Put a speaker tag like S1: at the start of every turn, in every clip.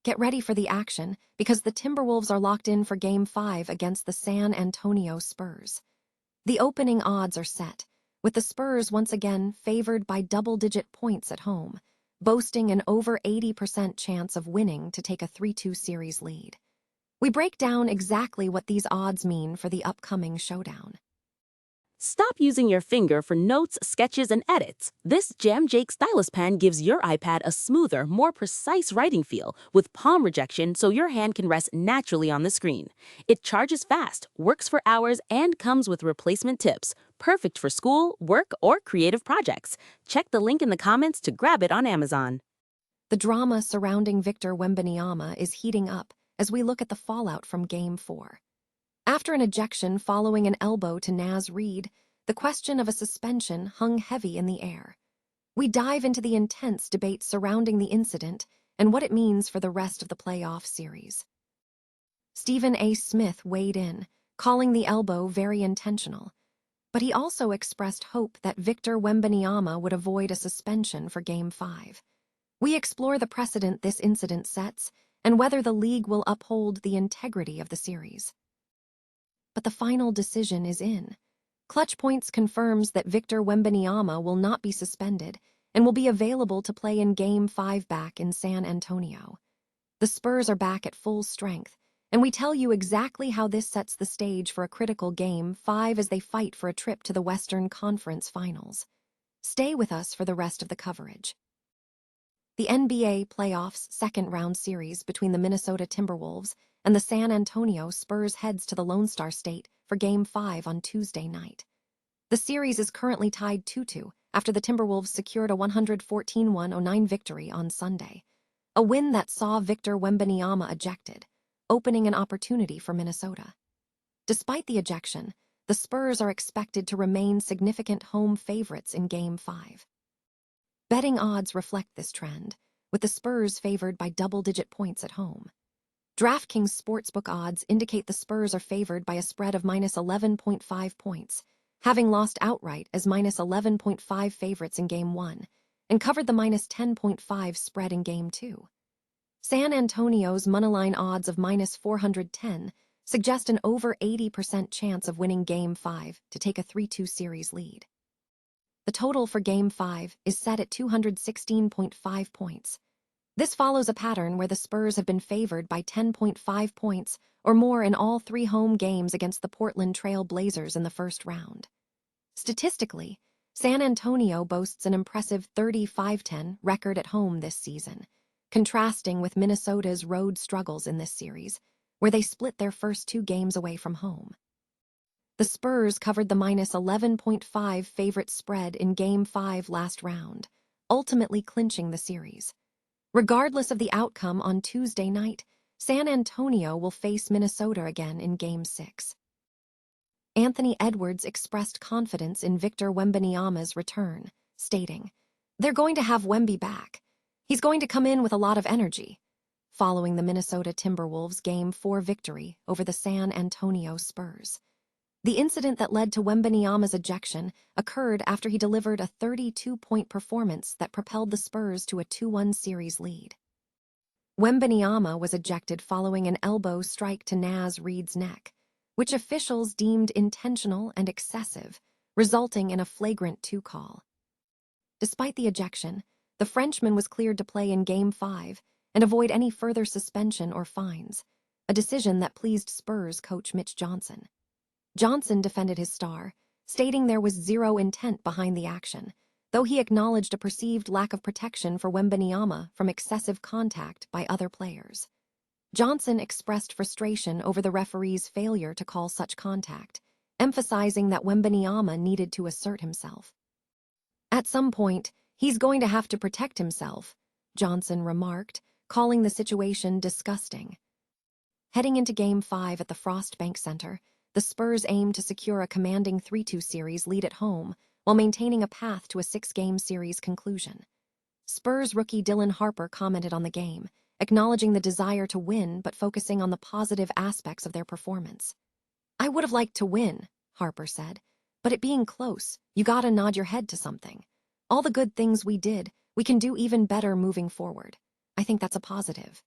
S1: Get ready for the action because the Timberwolves are locked in for Game 5 against the San Antonio Spurs. The opening odds are set, with the Spurs once again favored by double-digit points at home, boasting an over 80% chance of winning to take a 3-2 series lead. We break down exactly what these odds mean for the upcoming showdown.
S2: Stop using your finger for notes, sketches, and edits. This Jam Jake stylus pen gives your iPad a smoother, more precise writing feel with palm rejection so your hand can rest naturally on the screen. It charges fast, works for hours, and comes with replacement tips. Perfect for school, work, or creative projects. Check the link in the comments to grab it on Amazon.
S1: The drama surrounding Victor Wembanyama is heating up as we look at the fallout from Game 4. After an ejection following an elbow to Naz Reid, the question of a suspension hung heavy in the air. We dive into the intense debate surrounding the incident and what it means for the rest of the playoff series. Stephen A. Smith weighed in, calling the elbow very intentional, but he also expressed hope that Victor Wembanyama would avoid a suspension for Game 5. We explore the precedent this incident sets and whether the league will uphold the integrity of the series. But the final decision is in. Clutch Points confirms that Victor Wembanyama will not be suspended and will be available to play in Game 5 back in San Antonio. The Spurs are back at full strength, and we tell you exactly how this sets the stage for a critical Game 5 as they fight for a trip to the Western Conference Finals. Stay with us for the rest of the coverage. The NBA playoffs second-round series between the Minnesota Timberwolves and the San Antonio Spurs heads to the Lone Star State for Game 5 on Tuesday night. The series is currently tied 2-2 after the Timberwolves secured a 114-109 victory on Sunday, a win that saw Victor Wembanyama ejected, opening an opportunity for Minnesota. Despite the ejection, the Spurs are expected to remain significant home favorites in Game 5. Betting odds reflect this trend, with the Spurs favored by double-digit points at home. DraftKings Sportsbook odds indicate the Spurs are favored by a spread of minus 11.5 points, having lost outright as minus 11.5 favorites in Game 1, and covered the minus 10.5 spread in Game 2. San Antonio's moneyline odds of minus 410 suggest an over 80% chance of winning Game 5 to take a 3-2 series lead. The total for Game 5 is set at 216.5 points. This follows a pattern where the Spurs have been favored by 10.5 points or more in all 3 home games against the Portland Trail Blazers in the first round. Statistically, San Antonio boasts an impressive 35-10 record at home this season, contrasting with Minnesota's road struggles in this series, where they split their first 2 games away from home. The Spurs covered the minus 11.5 favorite spread in Game 5 last round, ultimately clinching the series. Regardless of the outcome on Tuesday night, San Antonio will face Minnesota again in Game 6. Anthony Edwards expressed confidence in Victor Wembanyama's return, stating, "They're going to have Wemby back. He's going to come in with a lot of energy," following the Minnesota Timberwolves' Game 4 victory over the San Antonio Spurs. The incident that led to Wembanyama's ejection occurred after he delivered a 32-point performance that propelled the Spurs to a 2-1 series lead. Wembanyama was ejected following an elbow strike to Naz Reid's neck, which officials deemed intentional and excessive, resulting in a flagrant 2 call. Despite the ejection, the Frenchman was cleared to play in Game 5 and avoid any further suspension or fines, a decision that pleased Spurs coach Mitch Johnson. Johnson defended his star, stating there was zero intent behind the action, though he acknowledged a perceived lack of protection for Wembanyama from excessive contact by other players. Johnson expressed frustration over the referee's failure to call such contact, emphasizing that Wembanyama needed to assert himself. "At some point, he's going to have to protect himself," Johnson remarked, calling the situation disgusting. Heading into Game 5 at the Frost Bank Center, the Spurs aim to secure a commanding 3-2 series lead at home while maintaining a path to a 6-game series conclusion. Spurs rookie Dylan Harper commented on the game, acknowledging the desire to win but focusing on the positive aspects of their performance. "I would have liked to win," Harper said, "but it being close, you gotta nod your head to something. All the good things we did, we can do even better moving forward. I think that's a positive."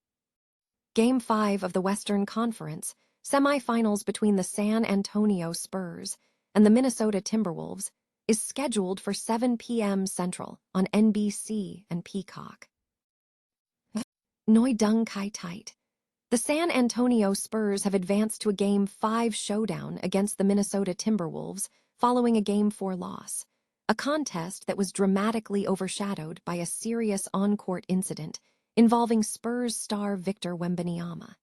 S1: Game 5 of the Western Conference, semifinals between the San Antonio Spurs and the Minnesota Timberwolves, is scheduled for 7 p.m. Central on NBC and Peacock. Noi Dung Kai Tight. The San Antonio Spurs have advanced to a Game 5 showdown against the Minnesota Timberwolves following a Game 4 loss, a contest that was dramatically overshadowed by a serious on-court incident involving Spurs star Victor Wembanyama.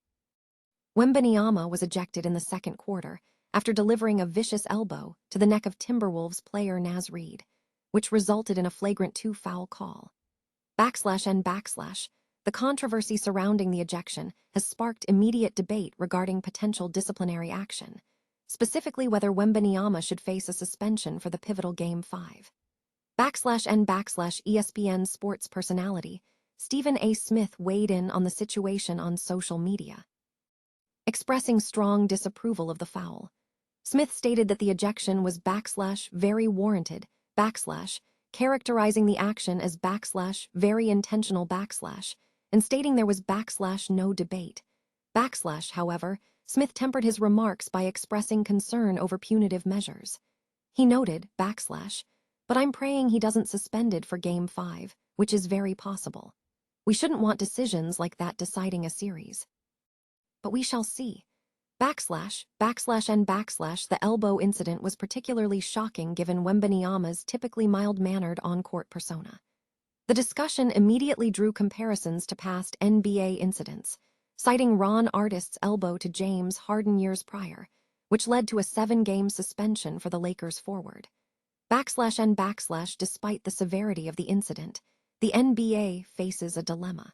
S1: Wembanyama was ejected in the second quarter after delivering a vicious elbow to the neck of Timberwolves player Naz Reid, which resulted in a flagrant 2 foul call. The controversy surrounding the ejection has sparked immediate debate regarding potential disciplinary action, specifically whether Wembanyama should face a suspension for the pivotal Game 5. ESPN sports personality Stephen A. Smith weighed in on the situation on social media. Expressing strong disapproval of the foul, Smith stated that the ejection was very warranted, characterizing the action as very intentional and stating there was no debate. However, Smith tempered his remarks by expressing concern over punitive measures. He noted, but I'm praying he doesn't suspended for Game 5, which is very possible. We shouldn't want decisions like that deciding a series. But we shall see. The elbow incident was particularly shocking given Wembanyama's typically mild-mannered on-court persona. The discussion immediately drew comparisons to past NBA incidents, citing Ron Artest's elbow to James Harden years prior, which led to a 7-game suspension for the Lakers forward. Despite the severity of the incident, the NBA faces a dilemma.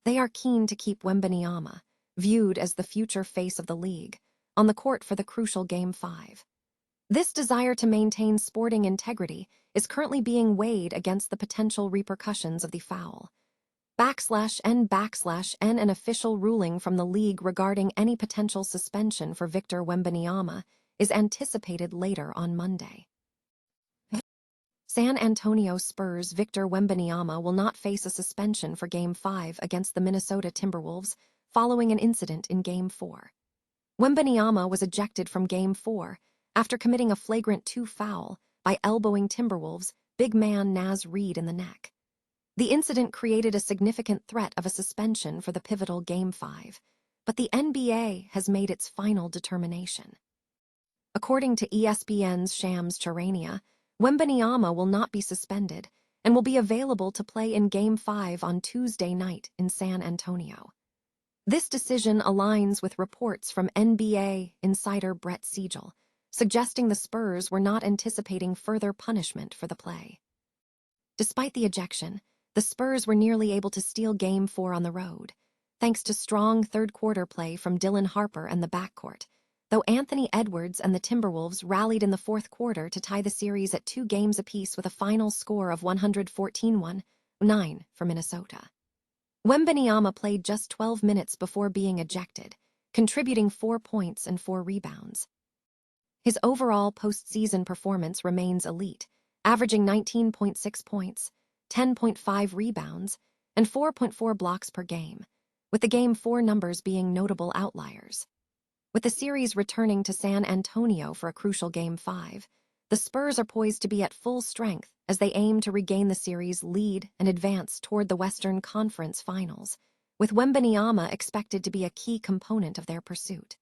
S1: They are keen to keep Wembanyama, viewed as the future face of the league, on the court for the crucial Game 5. This desire to maintain sporting integrity is currently being weighed against the potential repercussions of the foul. An official ruling from the league regarding any potential suspension for Victor Wembanyama is anticipated later on Monday. San Antonio Spurs Victor Wembanyama will not face a suspension for Game 5 against the Minnesota Timberwolves following an incident in Game 4. Wembanyama was ejected from Game 4 after committing a flagrant 2 foul by elbowing Timberwolves big man Naz Reid in the neck. The incident created a significant threat of a suspension for the pivotal Game 5, but the NBA has made its final determination. According to ESPN's Shams Charania, Wembanyama will not be suspended and will be available to play in Game 5 on Tuesday night in San Antonio. This decision aligns with reports from NBA insider Brett Siegel, suggesting the Spurs were not anticipating further punishment for the play. Despite the ejection, the Spurs were nearly able to steal Game 4 on the road, thanks to strong third-quarter play from Dylan Harper and the backcourt, though Anthony Edwards and the Timberwolves rallied in the fourth quarter to tie the series at 2 games apiece with a final score of 114-9 for Minnesota. Wembanyama played just 12 minutes before being ejected, contributing 4 points and 4 rebounds. His overall postseason performance remains elite, averaging 19.6 points, 10.5 rebounds, and 4.4 blocks per game, with the Game 4 numbers being notable outliers. With the series returning to San Antonio for a crucial Game 5, the Spurs are poised to be at full strength as they aim to regain the series lead and advance toward the Western Conference Finals, with Wembanyama expected to be a key component of their pursuit.